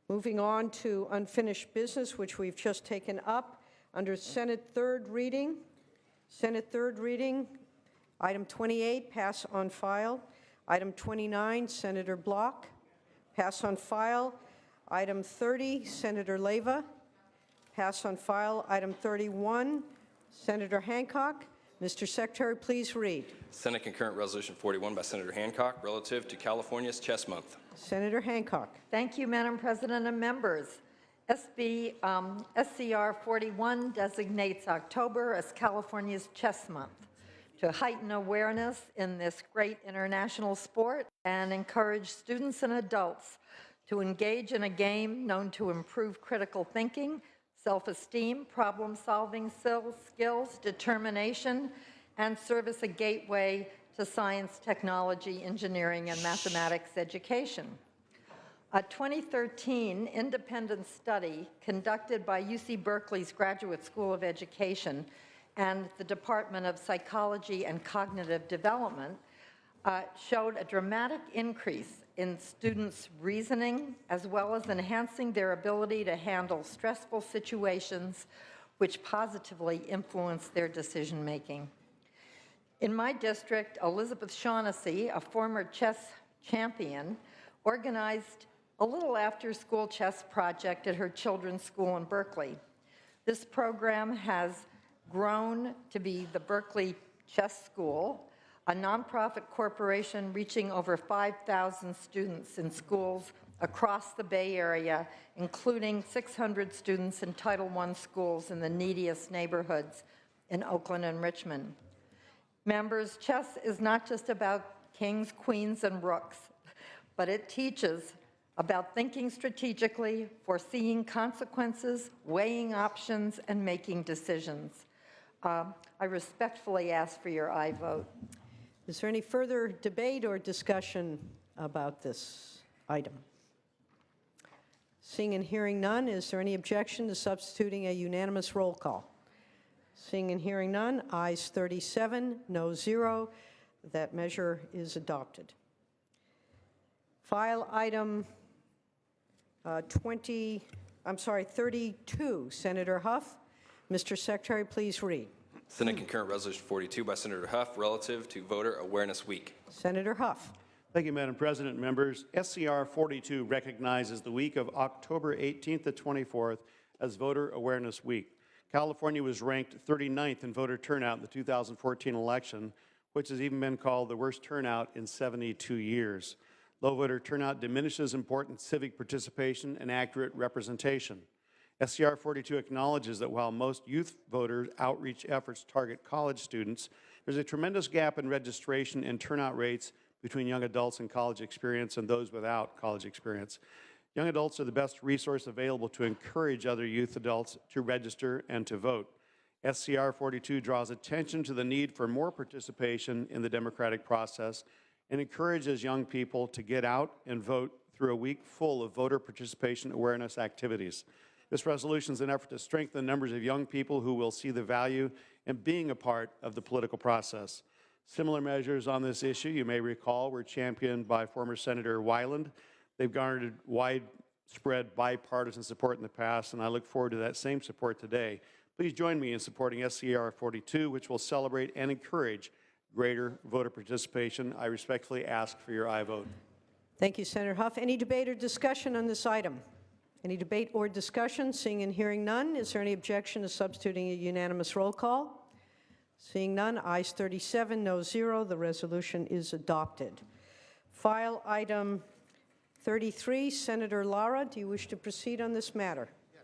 Moving on to unfinished business, which we've just taken up under Senate third reading. Senate third reading, item 28, pass on file. Item 29, Senator Block, pass on file. Item 30, Senator Leyva, pass on file. Item 31, Senator Hancock. Mr. Secretary, please read. Senate Concurrent Resolution 41 by Senator Hancock relative to California's Chess Month. Senator Hancock. Thank you, Madam President and members. SCR 41 designates October as California's Chess Month to heighten awareness in this great international sport and encourage students and adults to engage in a game known to improve critical thinking, self-esteem, problem-solving skills, determination, and serve as a gateway to science, technology, engineering, and mathematics education. A 2013 independent study conducted by UC Berkeley's Graduate School of Education and the Department of Psychology and Cognitive Development showed a dramatic increase in students' reasoning, as well as enhancing their ability to handle stressful situations, which positively influence their decision-making. In my district, Elizabeth Shaughnessy, a former chess champion, organized a little after-school chess project at her children's school in Berkeley. This program has grown to be the Berkeley Chess School, a nonprofit corporation reaching over 5,000 students in schools across the Bay Area, including 600 students in Title I schools in the neediest neighborhoods in Oakland and Richmond. Members, chess is not just about kings, queens, and rooks, but it teaches about thinking strategically, foreseeing consequences, weighing options, and making decisions. I respectfully ask for your aye vote. Is there any further debate or discussion about this item? Seeing and hearing none, is there any objection to substituting a unanimous roll call? Seeing and hearing none, ayes 37, no 0. That measure is adopted. File item 32, Senator Huff. Mr. Secretary, please read. Senate Concurrent Resolution 42 by Senator Huff relative to Voter Awareness Week. Senator Huff. Thank you, Madam President and members. SCR 42 recognizes the week of October 18th to 24th as Voter Awareness Week. California was ranked 39th in voter turnout in the 2014 election, which has even been called the worst turnout in 72 years. Low voter turnout diminishes important civic participation and accurate representation. SCR 42 acknowledges that while most youth voter outreach efforts target college students, there's a tremendous gap in registration and turnout rates between young adults in college experience and those without college experience. Young adults are the best resource available to encourage other youth adults to register and to vote. SCR 42 draws attention to the need for more participation in the democratic process and encourages young people to get out and vote through a week full of voter participation awareness activities. This resolution is an effort to strengthen the numbers of young people who will see the value in being a part of the political process. Similar measures on this issue, you may recall, were championed by former Senator Weiland. They've garnered widespread bipartisan support in the past, and I look forward to that same support today. Please join me in supporting SCR 42, which will celebrate and encourage greater voter participation. I respectfully ask for your aye vote. Thank you, Senator Huff. Any debate or discussion on this item? Any debate or discussion? Seeing and hearing none, is there any objection to substituting a unanimous roll call? Seeing none, ayes 37, no 0. The resolution is adopted. File item 33, Senator Lara, do you wish to proceed on this matter? Yes.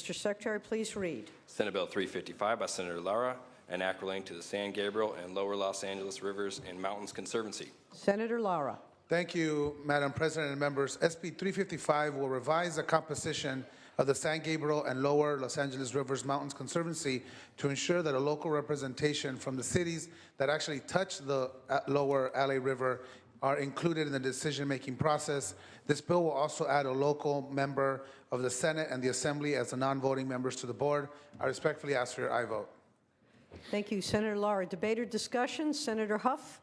Mr. Secretary, please read. Senate Bill 355 by Senator Lara, an act relating to the San Gabriel and Lower Los Angeles Rivers and Mountains Conservancy. Senator Lara. Thank you, Madam President and members. SB 355 will revise the composition of the San Gabriel and Lower Los Angeles Rivers Mountains Conservancy to ensure that a local representation from the cities that actually touch the Lower LA River are included in the decision-making process. This bill will also add a local member of the Senate and the Assembly as the non-voting members to the board. I respectfully ask for your aye vote. Thank you, Senator Lara. Debate or discussion? Senator Huff.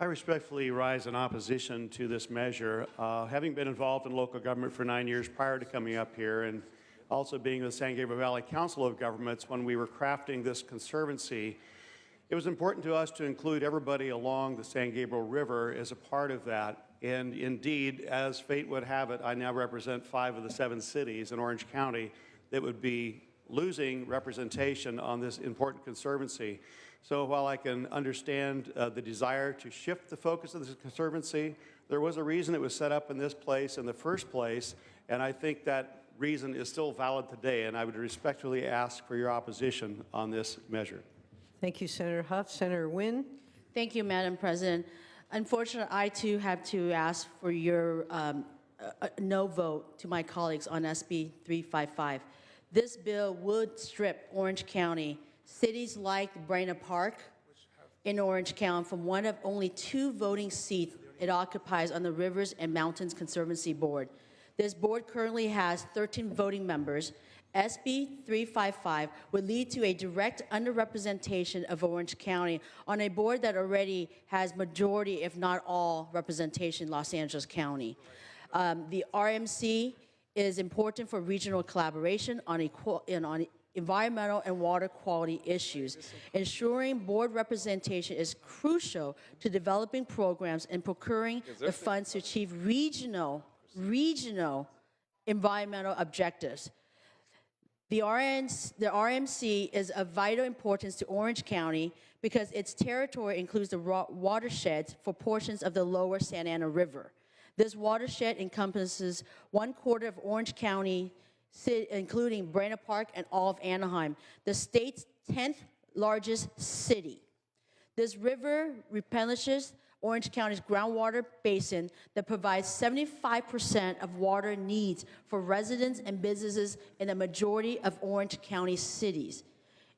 I respectfully rise in opposition to this measure. Having been involved in local government for 9 years prior to coming up here, and also being the San Gabriel Valley Council of Governments when we were crafting this conservancy, it was important to us to include everybody along the San Gabriel River as a part of that. And indeed, as fate would have it, I now represent 5 of the 7 cities in Orange County that would be losing representation on this important conservancy. So while I can understand the desire to shift the focus of this conservancy, there was a reason it was set up in this place in the first place, and I think that reason is still valid today, and I would respectfully ask for your opposition on this measure. Thank you, Senator Huff. Senator Wynn? Thank you, Madam President. Unfortunately, I too have to ask for your no vote to my colleagues on SB 355. This bill would strip Orange County, cities like Buena Park in Orange County, from one of only 2 voting seats it occupies on the Rivers and Mountains Conservancy Board. This board currently has 13 voting members. SB 355 would lead to a direct underrepresentation of Orange County on a board that already has majority, if not all, representation in Los Angeles County. The RMC is important for regional collaboration on environmental and water quality issues. Ensuring board representation is crucial to developing programs and procuring the funds to achieve regional environmental objectives. The RMC is of vital importance to Orange County because its territory includes the watersheds for portions of the lower Santa Ana River. This watershed encompasses 1/4 of Orange County, including Buena Park and all of Anaheim, the state's 10th largest city. This river replenishes Orange County's groundwater basin that provides 75% of water needs for residents and businesses in a majority of Orange County cities.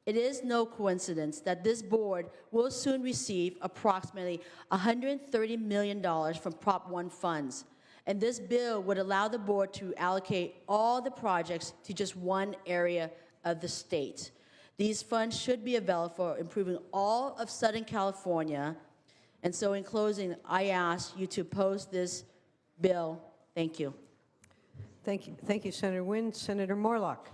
It is no coincidence that this board will soon receive approximately $130 million from Prop 1 funds. And this bill would allow the board to allocate all the projects to just one area of the state. These funds should be available for improving all of Southern California. And so in closing, I ask you to oppose this bill. Thank you. Thank you, Senator Wynn. Senator Morlock?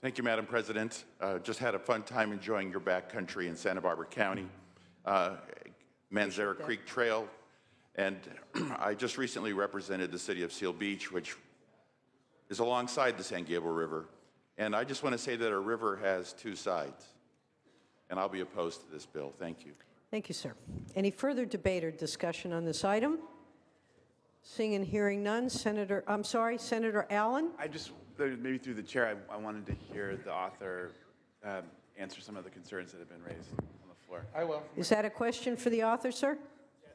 Thank you, Madam President. Just had a fun time enjoying your backcountry in Santa Barbara County, Manzara Creek Trail, and I just recently represented the city of Seal Beach, which is alongside the San Gabriel River. And I just want to say that our river has 2 sides, and I'll be opposed to this bill. Thank you. Thank you, sir. Any further debate or discussion on this item? Seeing and hearing none, Senator Allen? I just, maybe through the chair, I wanted to hear the author answer some of the concerns that have been raised on the floor. I will. Is that a question for the author, sir? Yes.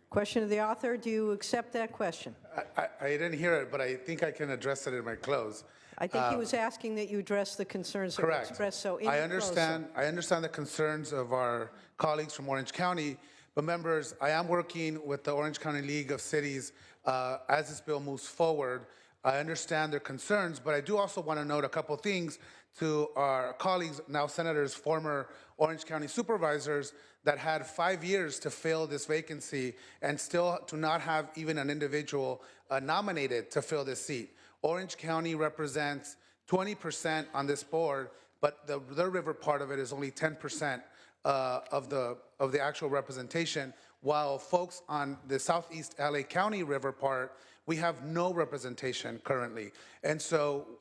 Question of the author. Do you accept that question? I didn't hear it, but I think I can address it in my close. I think he was asking that you address the concerns that were Correct. expressed. So in I your understand. I understand the concerns of our colleagues from Orange County, but members, I am working with the Orange County League of Cities as this bill moves forward. I understand their concerns, but I do also want to note a couple things to our colleagues, now senators, former Orange County supervisors, that had 5 years to fill this vacancy and still to not have even an individual nominated to fill this seat. Orange County represents 20% on this board, but the river part of it is only 10% of the actual representation, while folks on the Southeast LA County river part, we have no representation currently. And so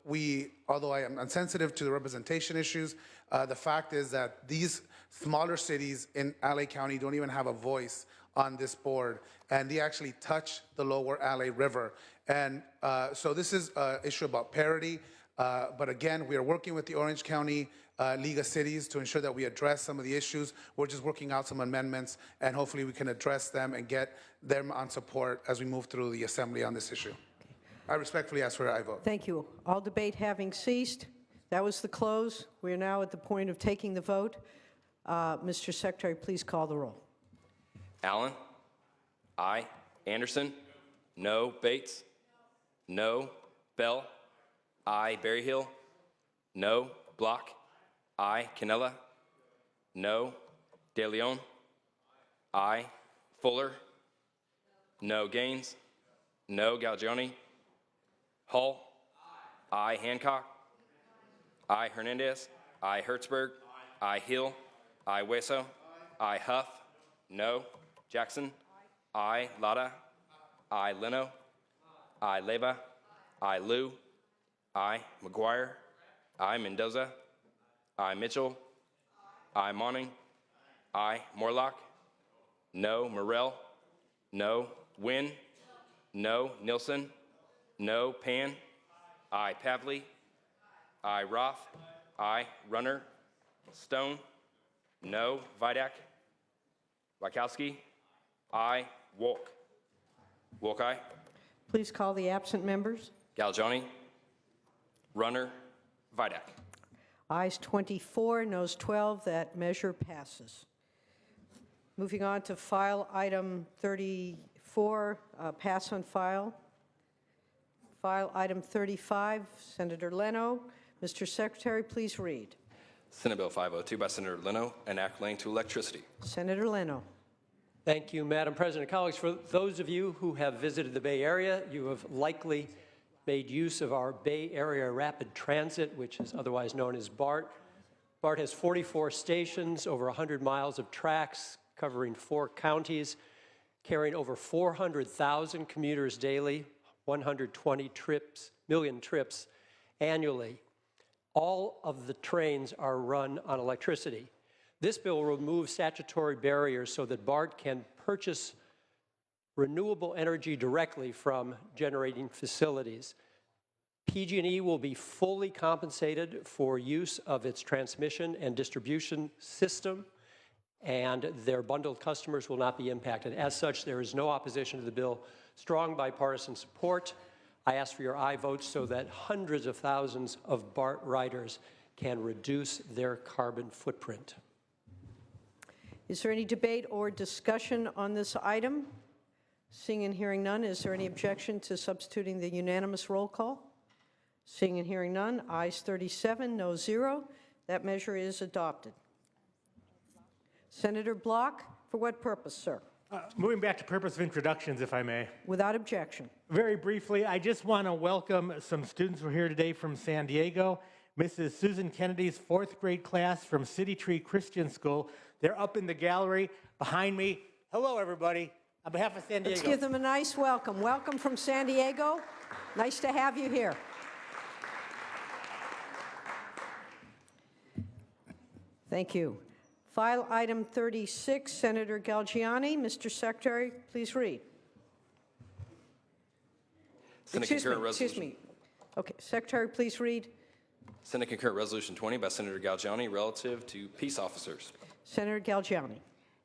although I am sensitive to the representation issues, the fact is that these smaller cities in LA County don't even have a voice on this board, and they actually touch the lower LA River. And so this is an issue about parity, but again, we are working with the Orange County League of Cities to ensure that we address some of the issues. We're just working out some amendments, and hopefully we can address them and get them on support as we move through the assembly on this issue. I respectfully ask for a vote. Thank you. All debate having ceased, that was the close. We are now at the point of taking the vote. Mr. Secretary, please call the roll. Allen? Aye. Anderson? No. Bates? No. Bell? Aye. Berryhill? No. Block? Aye. Canella? No. De Leon? I. Fuller. No. Gaines. No. Galgioni. Hull. I. Hancock. I. Hernandez. I. Hertzberg. I. Hill. I. Hueso. I. Huff. No. Jackson. I. Lada. I. Leno. I. Leva. I. Liu. I. McGuire. I. Mendoza. I. Mitchell. I. Monning. I. Morlock. No. Morrell. No. Wynn. No. Nilsson. No. Pan. I. Pavley. I. Roth. I. Runner. Stone. No. Vidak. Wachowski. I. Wolk. Wolk, aye. Please call the absent members. Galgioni. Runner. Vidak. Ayes 24, noes 12. That measure passes. Moving on to file item 34, pass on file. File item 35, Senator Leno. Mr. Secretary, please read. Senate Bill 502 by Senator Leno, an act relating to electricity. Senator Leno. Thank you, Madam President. Colleagues, for those of you who have visited the Bay Area, you have likely made use of our Bay Area Rapid Transit, which is otherwise known as BART. BART has 44 stations, over 100 miles of tracks, covering 4 counties, carrying over 400,000 commuters daily, 120 million trips annually. All of the trains are run on electricity. This bill will remove statutory barriers so that BART can purchase renewable energy directly from generating facilities. PG&E will be fully compensated for use of its transmission and distribution system, and their bundled customers will not be impacted. As such, there is no opposition to the bill. Strong bipartisan support. I ask for your aye votes so that hundreds of thousands of BART riders can reduce their carbon footprint. Is there any debate or discussion on this item? Seeing and hearing none, is there any objection to substituting the unanimous roll call? Seeing and hearing none, ayes 37, no 0. That measure is adopted. Senator Block, for what purpose, sir? Moving back to purpose of introductions, if I may. Without objection. Very briefly, I just want to welcome some students who are here today from San Diego. Mrs. Susan Kennedy's 4th grade class from City Tree Christian School. They're up in the gallery behind me. Hello, everybody. On behalf of San Diego. Let's give them a nice welcome. Welcome from San Diego. Nice to have you here. Thank you. File item 36, Senator Galgiani. Mr. Secretary, please read. Senate concurrent resolution. Excuse me. Okay, Secretary, please read. Senate concurrent resolution 20 by Senator Galgiani relative to peace officers. Senator Galgiani.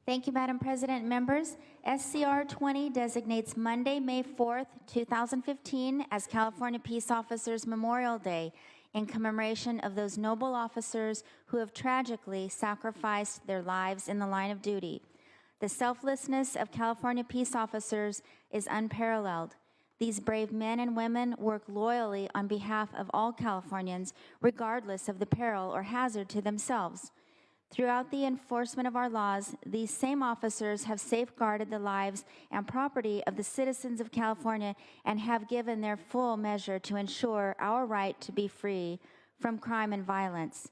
Thank you, Madam President. Members, SCR 20 designates Monday, May 4th, 2015 as California Peace Officers Memorial Day in commemoration of those noble officers who have tragically sacrificed their lives in the line of duty. The selflessness of California peace officers is unparalleled. These brave men and women work loyally on behalf of all Californians, regardless of the peril or hazard to themselves. Throughout the enforcement of our laws, these same officers have safeguarded the lives and property of the citizens of California and have given their full measure to ensure our right to be free from crime and violence.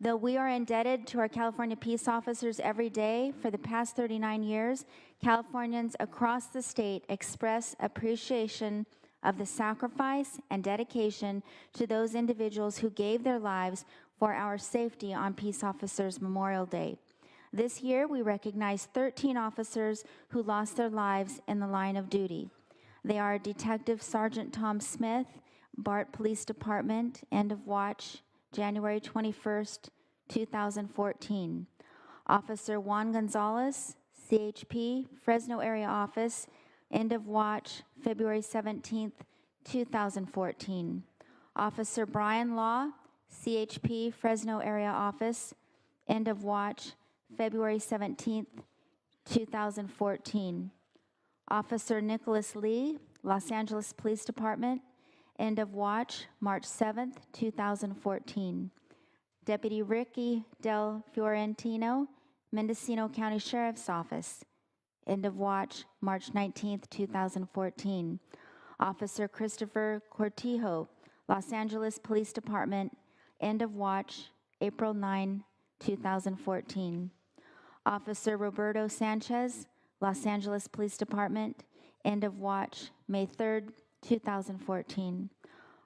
Though we are indebted to our California peace officers every day for the past 39 years, Californians across the state express appreciation of the sacrifice and dedication to those individuals who gave their lives for our safety on Peace Officers Memorial Day. This year, we recognize 13 officers who lost their lives in the line of duty. They are Detective Sergeant Tom Smith, BART Police Department, end of watch, January 21st, 2014. Officer Juan Gonzalez, CHP, Fresno Area Office, end of watch, February 17th, 2014. Officer Brian Law, CHP, Fresno Area Office, end of watch, February 17th, 2014. Officer Nicholas Lee, Los Angeles Police Department, end of watch, March 7th, 2014. Deputy Ricky Del Fiorentino, Mendocino County Sheriff's Office, end of watch March 19th, 2014. Officer Christopher Cortijo, Los Angeles Police Department, end of watch April 9, 2014. Officer Roberto Sanchez, Los Angeles Police Department, end of watch May 3rd, 2014.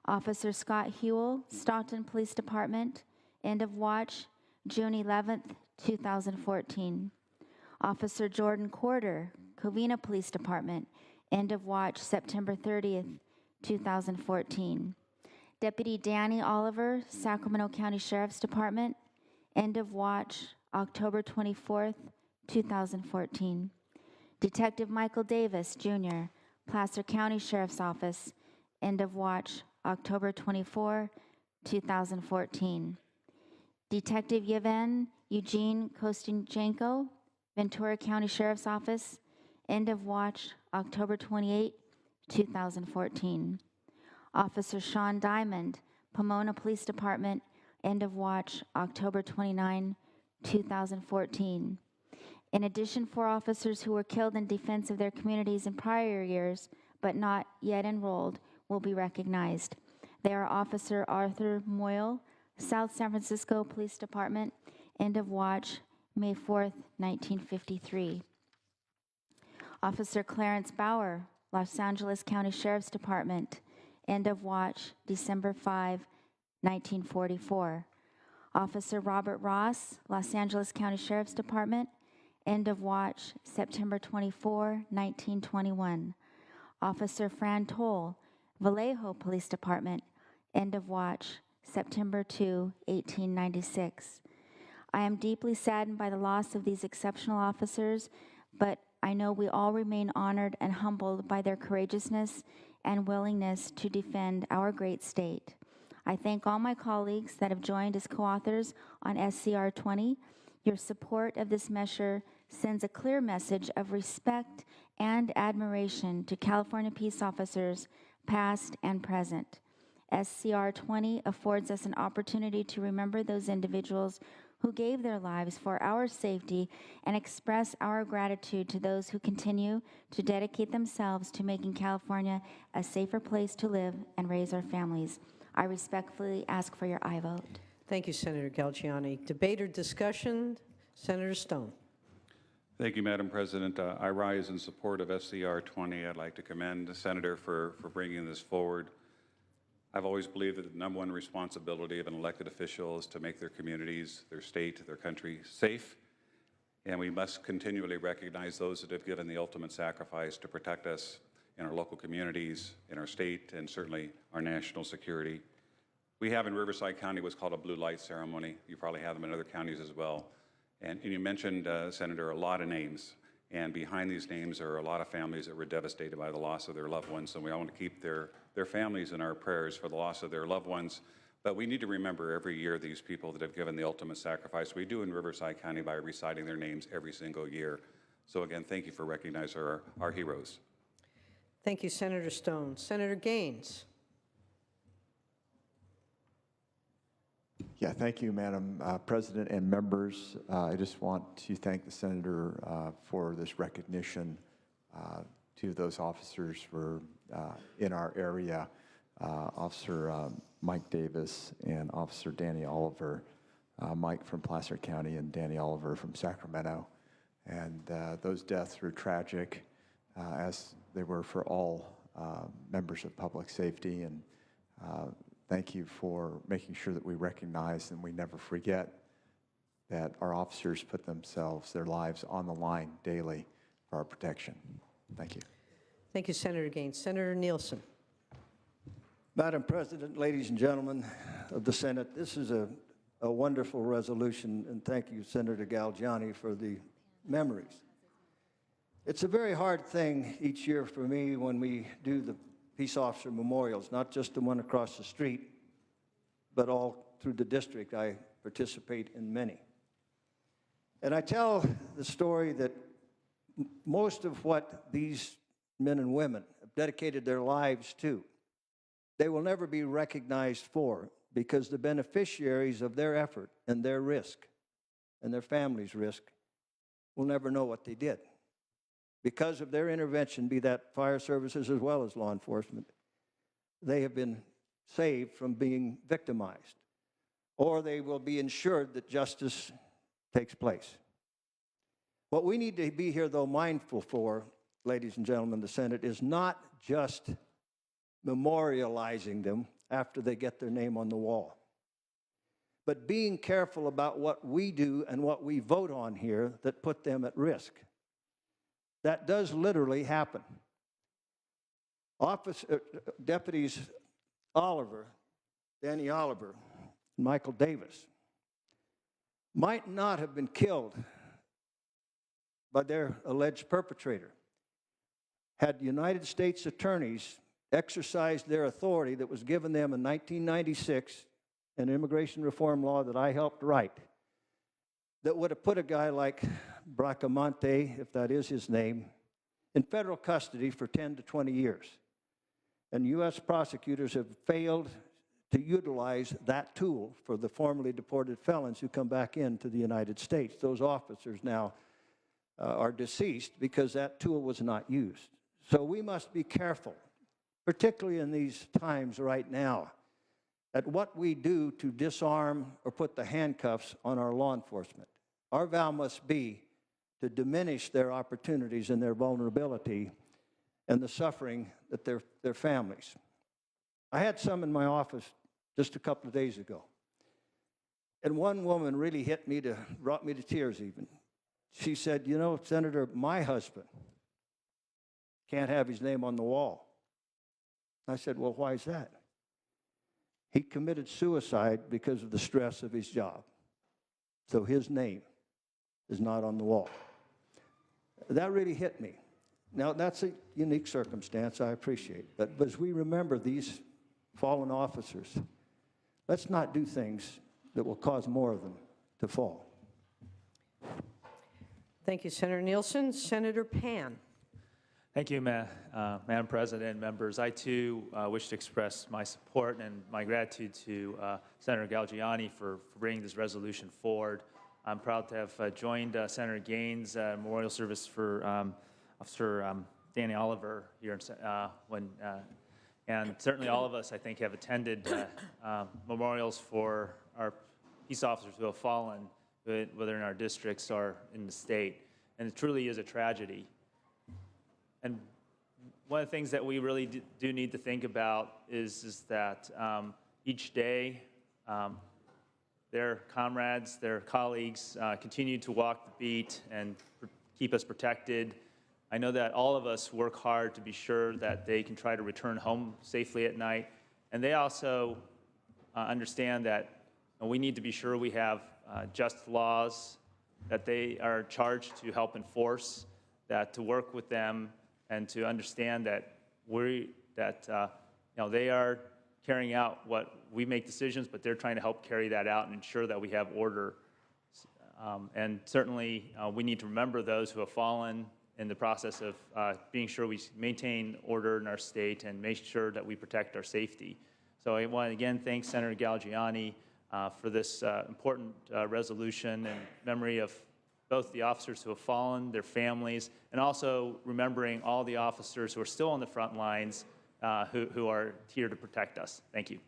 Officer Scott Hewell, Stockton Police Department, end of watch June 11th, 2014. Officer Jordan Corder, Covina Police Department, end of watch September 30th, 2014. Deputy Danny Oliver, Sacramento County Sheriff's Department, end of watch October 24th, 2014. Detective Michael Davis, Jr., Placer County Sheriff's Office, end of watch October 24, 2014. Detective Yevhen Eugene Kostynchenko, Ventura County Sheriff's Office, end of watch October 28, 2014. Officer Sean Diamond, Pomona Police Department, end of watch October 29, 2014. In addition, 4 officers who were killed in defense of their communities in prior years, but not yet enrolled, will be recognized. They are Officer Arthur Moyle, South San Francisco Police Department, end of watch May 4th, 1953. Officer Clarence Bauer, Los Angeles County Sheriff's Department, end of watch December 5, 1944. Officer Robert Ross, Los Angeles County Sheriff's Department, end of watch September 24, 1921. Officer Fran Toll, Vallejo Police Department, end of watch September 2, 1896. I am deeply saddened by the loss of these exceptional officers, but I know we all remain honored and humbled by their courageousness and willingness to defend our great state. I thank all my colleagues that have joined as co-authors on SCR 20. Your support of this measure sends a clear message of respect and admiration to California peace officers, past and present. SCR 20 affords us an opportunity to remember those individuals who gave their lives for our safety and express our gratitude to those who continue to dedicate themselves to making California a safer place to live and raise our families. I respectfully ask for your aye vote. Thank you, Senator Galgiani. Debate or discussion? Senator Stone. Thank you, Madam President. I rise in support of SCR 20. I'd like to commend the Senator for bringing this forward. I've always believed that the number one responsibility of an elected official is to make their communities, their state, their country safe, and we must continually recognize those that have given the ultimate sacrifice to protect us in our local communities, in our state, and certainly our national security. We have in Riverside County what's called a blue light ceremony. You probably have them in other counties as well. And you mentioned, Senator, a lot of names. And behind these names are a lot of families that were devastated by the loss of their loved ones. And we all want to keep their families in our prayers for the loss of their loved ones. But we need to remember every year these people that have given the ultimate sacrifice. We do in Riverside County by reciting their names every single year. So again, thank you for recognizing our heroes. Thank you, Senator Stone. Senator Gaines. Yeah, thank you, Madam President and members. I just want to thank the Senator for this recognition to those officers for in our area, Officer Mike Davis and Officer Danny Oliver, Mike from Placer County and Danny Oliver from Sacramento. And those deaths were tragic, as they were for all members of public safety. And thank you for making sure that we recognize and we never forget that our officers put themselves, their lives on the line daily for our protection. Thank you. Thank you, Senator Gaines. Senator Nielsen. Madam President, ladies and gentlemen of the Senate, this is a wonderful resolution, and thank you, Senator Galgiani, for the memories. It's a very hard thing each year for me when we do the peace officer memorials, not just the one across the street, but all through the district. I participate in many. And I tell the story that most of what these men and women have dedicated their lives to, they will never be recognized for, because the beneficiaries of their effort and their risk and their families' risk will never know what they did, because of their intervention, be that fire services as well as law enforcement, they have been saved from being victimized, or they will be ensured that justice takes place. What we need to be here, though, mindful for, ladies and gentlemen of the Senate, is not just memorializing them after they get their name on the wall, but being careful about what we do and what we vote on here that put them at risk. That does literally happen. Deputies Oliver, Danny Oliver, and Michael Davis might not have been killed by their alleged perpetrator had United States attorneys exercised their authority that was given them in 1996, an immigration reform law that I helped write, that would have put a guy like Bracamonte, if that is his name, in federal custody for 10 to 20 years. And U.S. prosecutors have failed to utilize that tool for the formerly deported felons who come back into the United States. Those officers now are deceased because that tool was not used. So we must be careful, particularly in these times right now, at what we do to disarm or put the handcuffs on our law enforcement. Our vow must be to diminish their opportunities and their vulnerability and the suffering that their families. I had some in my office just a couple of days ago. And one woman really brought me to tears even. She said, you know, Senator, my husband can't have his name on the wall. I said, well, why is that? He committed suicide because of the stress of his job. So his name is not on the wall. That really hit me. Now, that's a unique circumstance, I appreciate. But as we remember these fallen officers, let's not do things that will cause more of them to fall. Thank you, Senator Nielsen. Senator Pan. Thank you, Madam President, members. I, too, wish to express my support and my gratitude to Senator Galgiani for bringing this resolution forward. I'm proud to have joined Senator Gaines' memorial service for Officer Danny Oliver here, and certainly all of us, I think, have attended memorials for our peace officers who have fallen, whether in our districts or in the state. And it truly is a tragedy. And one of the things that we really do need to think about is that each day their comrades, their colleagues continue to walk the beat and keep us protected. I know that all of us work hard to be sure that they can try to return home safely at night. And they also understand that we need to be sure we have just laws that they are charged to help enforce, that to work with them and to understand that they are carrying out what we make decisions, but they're trying to help carry that out and ensure that we have order. And certainly, we need to remember those who have fallen in the process of being sure we maintain order in our state and make sure that we protect our safety. So I want to again thank Senator Galgiani for this important resolution in memory of both the officers who have fallen, their families, and also remembering all the officers who are still on the front lines who are here to protect us. Thank you.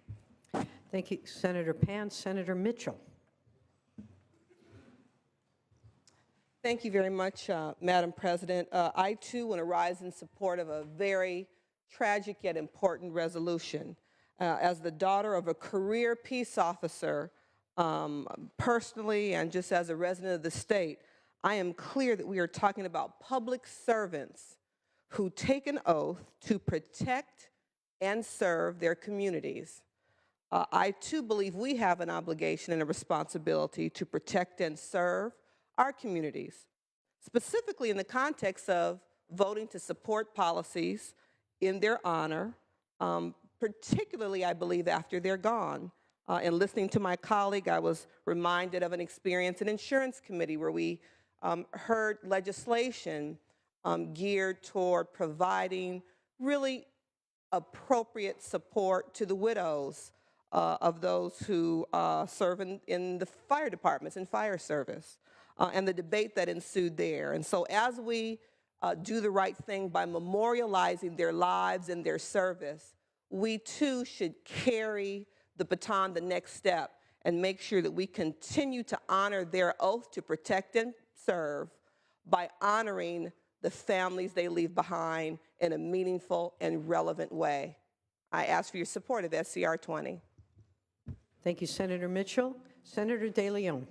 Thank you, Senator Pan. Senator Mitchell. Thank you very much, Madam President. I, too, want to rise in support of a very tragic yet important resolution. As the daughter of a career peace officer, personally and just as a resident of the state, I am clear that we are talking about public servants who take an oath to protect and serve their communities. I, too, believe we have an obligation and a responsibility to protect and serve our communities, specifically in the context of voting to support policies in their honor, particularly, I believe, after they're gone. And listening to my colleague, I was reminded of an experience in Insurance Committee where we heard legislation geared toward providing really appropriate support to the widows of those who serve in the fire departments and fire service, and the debate that ensued there. And so as we do the right thing by memorializing their lives and their service, we too should carry the baton the next step and make sure that we continue to honor their oath to protect and serve by honoring the families they leave behind in a meaningful and relevant way. I ask for your support of SCR 20. Thank you, Senator Mitchell. Senator De Leon.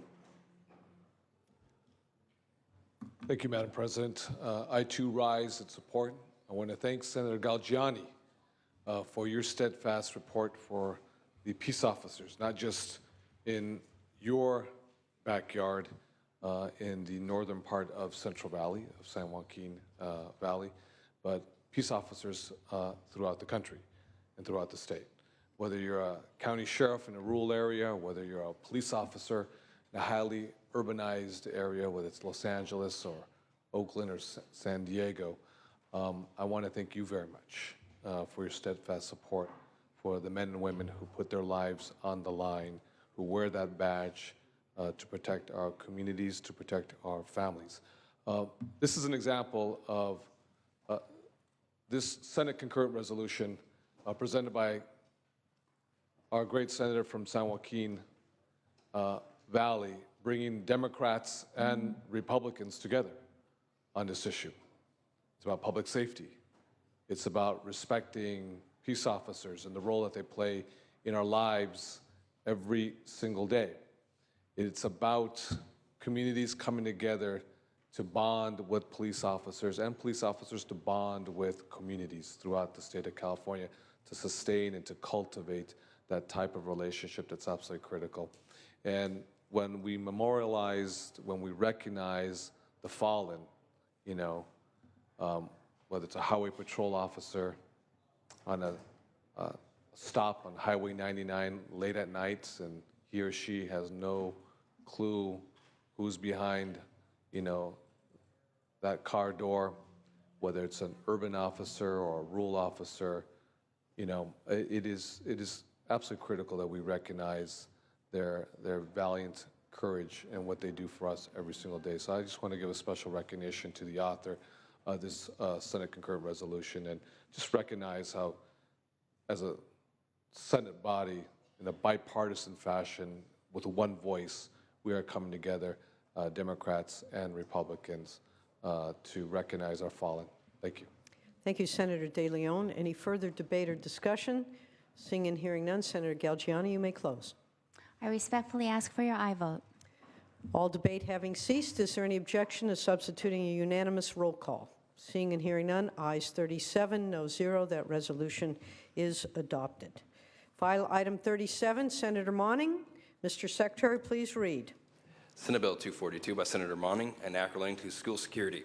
Thank you, Madam President. I too rise in support. I want to thank Senator Galgiani for your steadfast support for the peace officers, not just in your backyard in the northern part of Central Valley, of San Joaquin Valley, but peace officers throughout the country and throughout the state. Whether you're a county sheriff in a rural area, whether you're a police officer in a highly urbanized area, whether it's Los Angeles or Oakland or San Diego, I want to thank you very much for your steadfast support for the men and women who put their lives on the line, who wear that badge to protect our communities, to protect our families. This is an example of this Senate concurrent resolution presented by our great senator from San Joaquin Valley, bringing Democrats and Republicans together on this issue. It's about public safety. It's about respecting peace officers and the role that they play in our lives every single day. It's about communities coming together to bond with police officers and police officers to bond with communities throughout the state of California to sustain and to cultivate that type of relationship that's absolutely critical. And when we memorialize, when we recognize the fallen, you know, whether it's a highway patrol officer on a stop on Highway 99 late at night and he or she has no clue who's behind, you know, that car door, whether it's an urban officer or a rural officer, you know, it is absolutely critical that we recognize their valiant courage and what they do for us every single day. So I just want to give a special recognition to the author of this Senate concurrent resolution and just recognize how, as a Senate body, in a bipartisan fashion, with one voice, we are coming together, Democrats and Republicans, to recognize our fallen. Thank you. Thank you, Senator De Leon. Any further debate or discussion? Seeing and hearing none, Senator Galgiani, you may close. I respectfully ask for your aye vote. All debate having ceased, is there any objection to substituting a unanimous roll call? Seeing and hearing none, ayes 37, no 0. That resolution is adopted. File item 37, Senator Monning. Mr. Secretary, please read. Senate Bill 242 by Senator Monning, an acronym to school security.